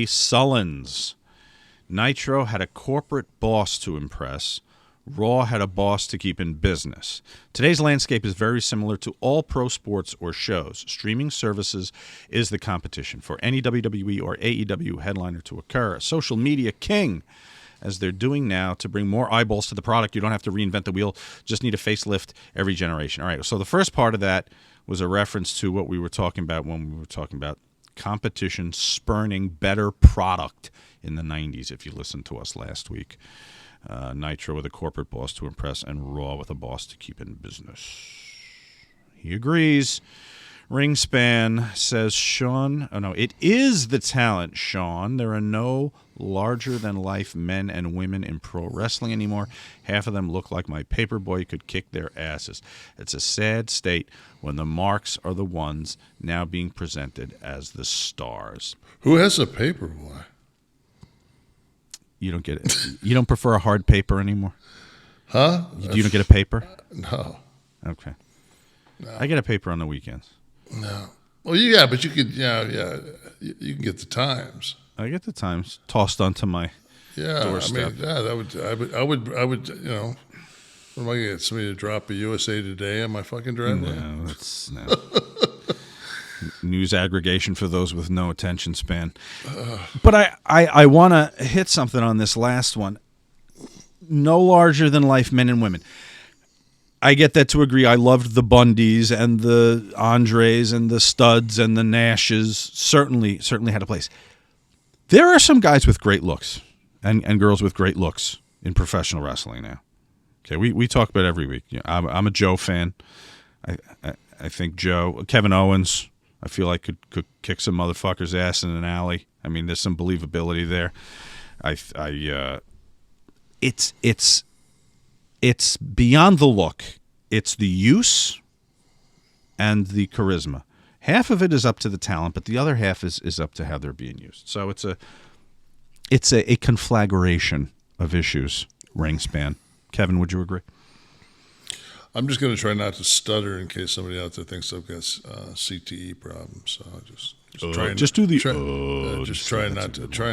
Sullins. Nitro had a corporate boss to impress. Raw had a boss to keep in business. Today's landscape is very similar to all pro sports or shows. Streaming services is the competition for any WWE or AEW headliner to occur. A social media king, as they're doing now, to bring more eyeballs to the product. You don't have to reinvent the wheel. Just need a facelift every generation. All right, so the first part of that was a reference to what we were talking about when we were talking about competition spurning better product in the 90s, if you listened to us last week. Nitro with a corporate boss to impress, and Raw with a boss to keep in business. He agrees. Ringspan says, Sean, oh no, it is the talent, Sean. There are no larger-than-life men and women in pro wrestling anymore. Half of them look like my paperboy could kick their asses. It's a sad state when the marks are the ones now being presented as the stars. Who has a paperboy? You don't get it. You don't prefer a hard paper anymore? Huh? You don't get a paper? No. Okay. No. I get a paper on the weekends. No. Well, yeah, but you could, yeah. You can get the Times. I get the Times tossed onto my doorstep. I mean, yeah, I would, you know, what am I going to get? Somebody to drop a USA Today on my fucking driveway? No, that's no. News aggregation for those with no attention span. But I want to hit something on this last one. No larger than life men and women. I get that to agree. I loved the Bundys and the Andres and the Studs and the Nashes. Certainly had a place. There are some guys with great looks and girls with great looks in professional wrestling now. Okay, we talk about it every week. You know, I'm a Joe fan. I think Kevin Owens, I feel like could kick some motherfucker's ass in an alley. I mean, there's some believability there. It's beyond the look. It's the use and the charisma. Half of it is up to the talent, but the other half is up to how they're being used. So it's a conflagration of issues. Ringspan. Kevin, would you agree? I'm just going to try not to stutter in case somebody out there thinks I've got CTE problems. So try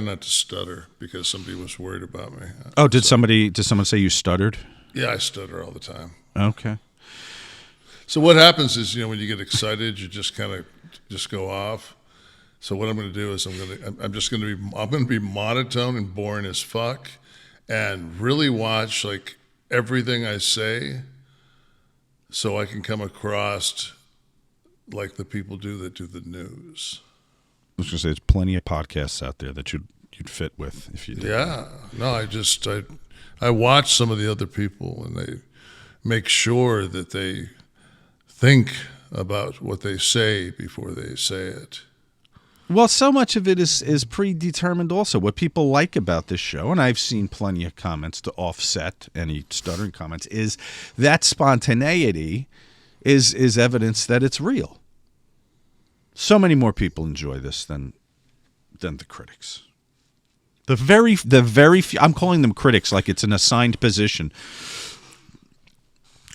not to stutter because somebody was worried about me. Did someone say you stuttered? Yeah, I stutter all the time. Okay. So what happens is, you know, when you get excited, you just kind of just go off. So what I'm going to do is I'm going to be monotone and boring as fuck, and really watch like everything I say, so I can come across like the people that do the news. I was going to say, there's plenty of podcasts out there that you'd fit with if you did. Yeah. No, I watch some of the other people, and they make sure that they think about what they say before they say it. Well, so much of it is predetermined also. What people like about this show, and I've seen plenty of comments to offset any stuttering comments, is that spontaneity is evidence that it's real. So many more people enjoy this than the critics. The very few, I'm calling them critics like it's an assigned position.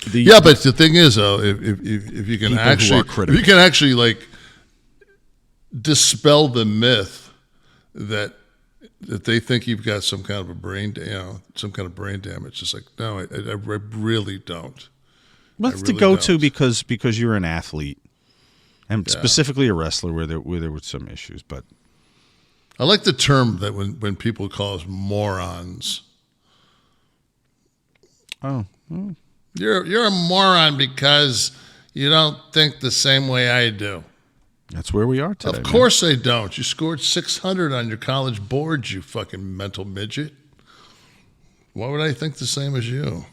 But the thing is, though, if you can actually like dispel the myth that they think you've got some kind of a brain damage. It's like, no, I really don't. Well, it's the go-to because you're an athlete, and specifically a wrestler where there were some issues. But I like the term that when people call us morons. Oh. You're a moron because you don't think the same way I do. That's where we are today. Of course I don't. You scored 600 on your college board, you fucking mental midget. Why would I think the same as you?